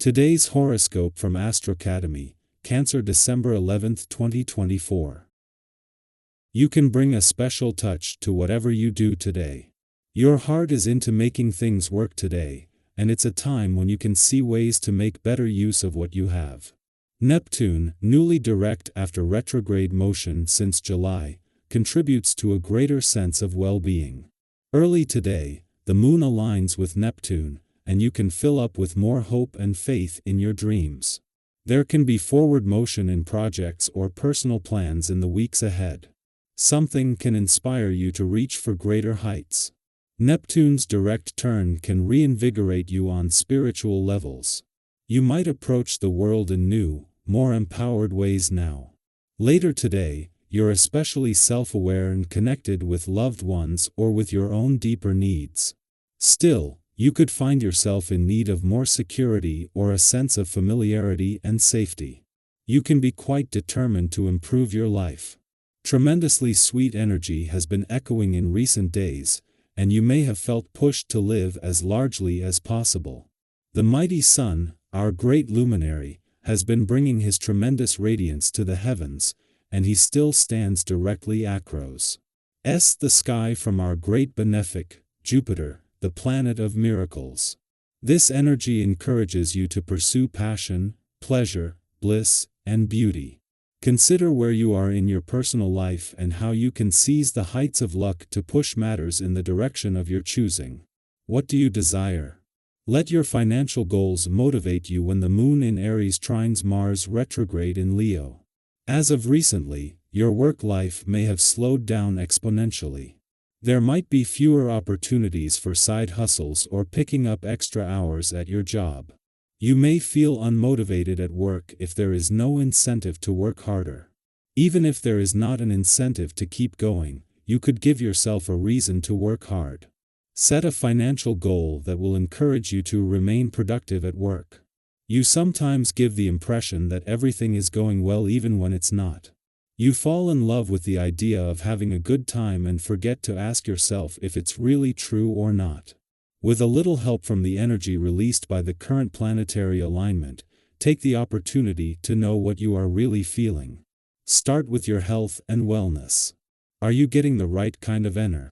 Today's horoscope from AstroCademy, Cancer, December 11, 2024. You can bring a special touch to whatever you do today. Your heart is into making things work today, and it's a time when you can see ways to make better use of what you have. Neptune, newly direct after retrograde motion since July, contributes to a greater sense of well-being. Early today, the moon aligns with Neptune, and you can fill up with more hope and faith in your dreams. There can be forward motion in projects or personal plans in the weeks ahead. Something can inspire you to reach for greater heights. Neptune's direct turn can reinvigorate you on spiritual levels. You might approach the world in new, more empowered ways now. Later today, you're especially self-aware and connected with loved ones or with your own deeper needs. Still, you could find yourself in need of more security or a sense of familiarity and safety. You can be quite determined to improve your life. Tremendously sweet energy has been echoing in recent days, and you may have felt pushed to live as largely as possible. The mighty sun, our great luminary, has been bringing his tremendous radiance to the heavens, and he still stands directly across the sky from our great benefic, Jupiter, the planet of miracles. This energy encourages you to pursue passion, pleasure, bliss, and beauty. Consider where you are in your personal life and how you can seize the heights of luck to push matters in the direction of your choosing. What do you desire? Let your financial goals motivate you when the moon in Aries trines Mars retrograde in Leo. As of recently, your work life may have slowed down exponentially. There might be fewer opportunities for side hustles or picking up extra hours at your job. You may feel unmotivated at work if there is no incentive to work harder. Even if there is not an incentive to keep going, you could give yourself a reason to work hard. Set a financial goal that will encourage you to remain productive at work. You sometimes give the impression that everything is going well even when it's not. You fall in love with the idea of having a good time and forget to ask yourself if it's really true or not. With a little help from the energy released by the current planetary alignment, take the opportunity to know what you are really feeling. Start with your health and wellness. Are you getting the right kind of energy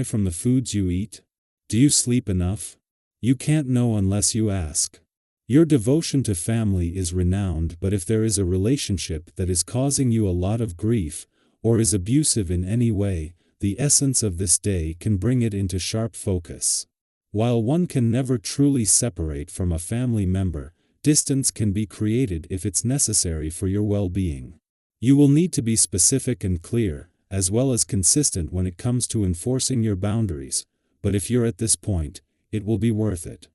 from the foods you eat? Do you sleep enough? You can't know unless you ask. Your devotion to family is renowned, but if there is a relationship that is causing you a lot of grief, or is abusive in any way, the essence of this day can bring it into sharp focus. While one can never truly separate from a family member, distance can be created if it's necessary for your well-being. You will need to be specific and clear, as well as consistent when it comes to enforcing your boundaries, but if you're at this point, it will be worth it.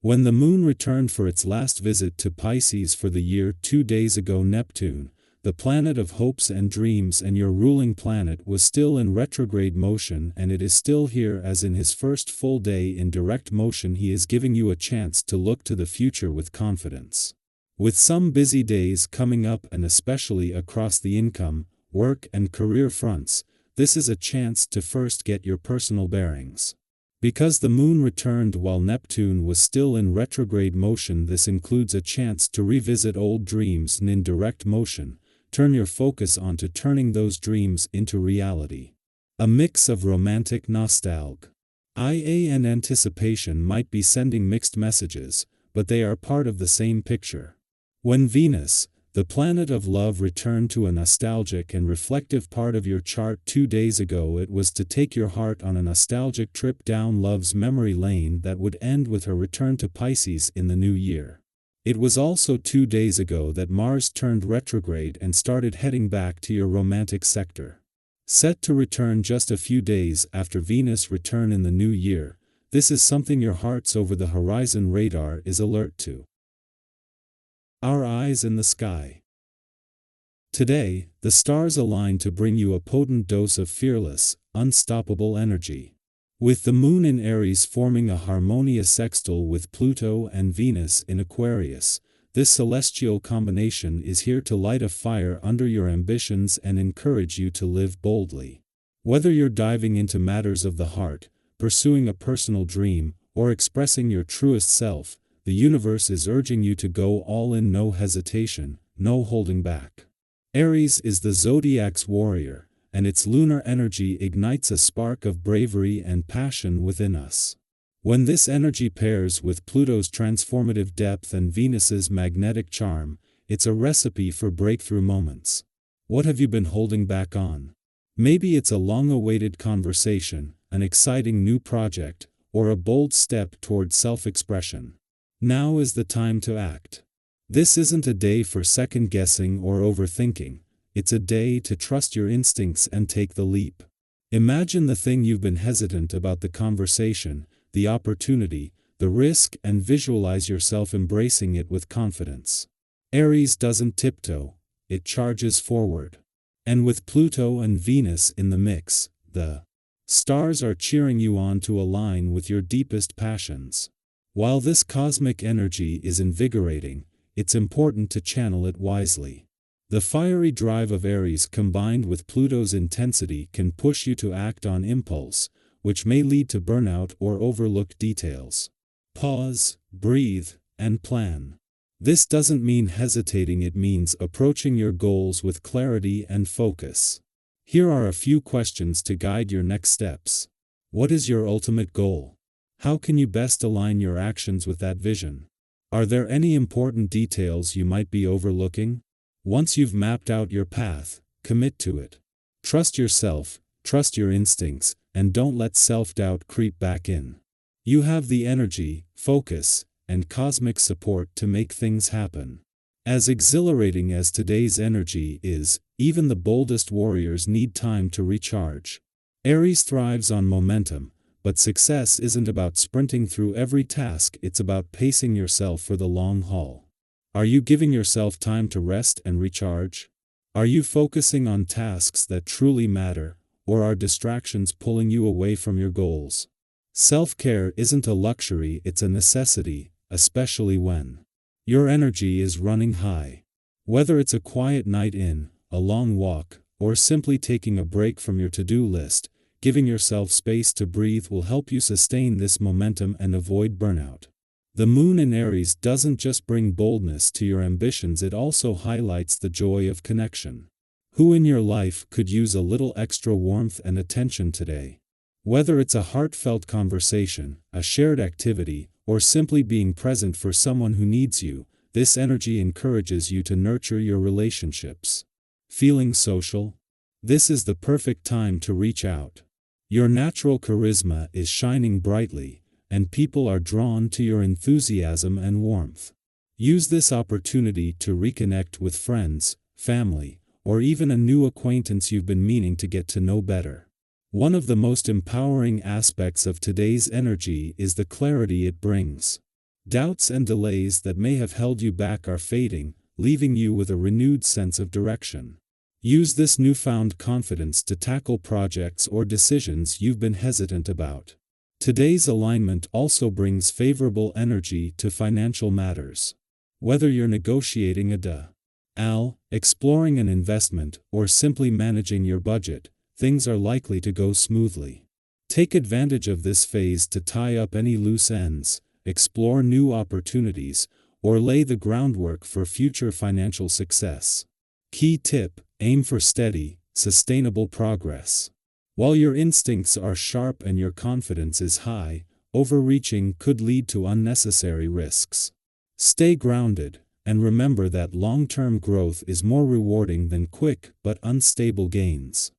When the moon returned for its last visit to Pisces for the year 2 days ago, Neptune, the planet of hopes and dreams and your ruling planet, was still in retrograde motion, and it is still here. As in his first full day in direct motion, he is giving you a chance to look to the future with confidence. With some busy days coming up, and especially across the income, work and career fronts, this is a chance to first get your personal bearings. Because the moon returned while Neptune was still in retrograde motion, this includes a chance to revisit old dreams, and in direct motion, turn your focus onto turning those dreams into reality. A mix of romantic nostalgia and anticipation might be sending mixed messages, but they are part of the same picture. When Venus, the planet of love, returned to a nostalgic and reflective part of your chart 2 days ago, it was to take your heart on a nostalgic trip down love's memory lane that would end with her return to Pisces in the new year. It was also 2 days ago that Mars turned retrograde and started heading back to your romantic sector. Set to return just a few days after Venus' return in the new year, this is something your heart's over-the-horizon radar is alert to. Our eyes in the sky. Today, the stars align to bring you a potent dose of fearless, unstoppable energy. With the moon in Aries forming a harmonious sextile with Pluto and Venus in Aquarius, this celestial combination is here to light a fire under your ambitions and encourage you to live boldly. Whether you're diving into matters of the heart, pursuing a personal dream, or expressing your truest self, the universe is urging you to go all in, no hesitation, no holding back. Aries is the zodiac's warrior, and its lunar energy ignites a spark of bravery and passion within us. When this energy pairs with Pluto's transformative depth and Venus's magnetic charm, it's a recipe for breakthrough moments. What have you been holding back on? Maybe it's a long-awaited conversation, an exciting new project, or a bold step toward self-expression. Now is the time to act. This isn't a day for second-guessing or overthinking. It's a day to trust your instincts and take the leap. Imagine the thing you've been hesitant about, the conversation, the opportunity, the risk, and visualize yourself embracing it with confidence. Aries doesn't tiptoe, it charges forward. And with Pluto and Venus in the mix, the stars are cheering you on to align with your deepest passions. While this cosmic energy is invigorating, it's important to channel it wisely. The fiery drive of Aries combined with Pluto's intensity can push you to act on impulse, which may lead to burnout or overlooked details. Pause, breathe, and plan. This doesn't mean hesitating, it means approaching your goals with clarity and focus. Here are a few questions to guide your next steps. What is your ultimate goal? How can you best align your actions with that vision? Are there any important details you might be overlooking? Once you've mapped out your path, commit to it. Trust yourself, trust your instincts, and don't let self-doubt creep back in. You have the energy, focus, and cosmic support to make things happen. As exhilarating as today's energy is, even the boldest warriors need time to recharge. Aries thrives on momentum, but success isn't about sprinting through every task, it's about pacing yourself for the long haul. Are you giving yourself time to rest and recharge? Are you focusing on tasks that truly matter, or are distractions pulling you away from your goals? Self-care isn't a luxury, it's a necessity, especially when your energy is running high. Whether it's a quiet night in, a long walk, or simply taking a break from your to-do list, giving yourself space to breathe will help you sustain this momentum and avoid burnout. The moon in Aries doesn't just bring boldness to your ambitions, it also highlights the joy of connection. Who in your life could use a little extra warmth and attention today? Whether it's a heartfelt conversation, a shared activity, or simply being present for someone who needs you, this energy encourages you to nurture your relationships. Feeling social? This is the perfect time to reach out. Your natural charisma is shining brightly, and people are drawn to your enthusiasm and warmth. Use this opportunity to reconnect with friends, family, or even a new acquaintance you've been meaning to get to know better. One of the most empowering aspects of today's energy is the clarity it brings. Doubts and delays that may have held you back are fading, leaving you with a renewed sense of direction. Use this newfound confidence to tackle projects or decisions you've been hesitant about. Today's alignment also brings favorable energy to financial matters. Whether you're negotiating a deal, exploring an investment, or simply managing your budget, things are likely to go smoothly. Take advantage of this phase to tie up any loose ends, explore new opportunities, or lay the groundwork for future financial success. Key tip: aim for steady, sustainable progress. While your instincts are sharp and your confidence is high, overreaching could lead to unnecessary risks. Stay grounded, and remember that long-term growth is more rewarding than quick but unstable gains.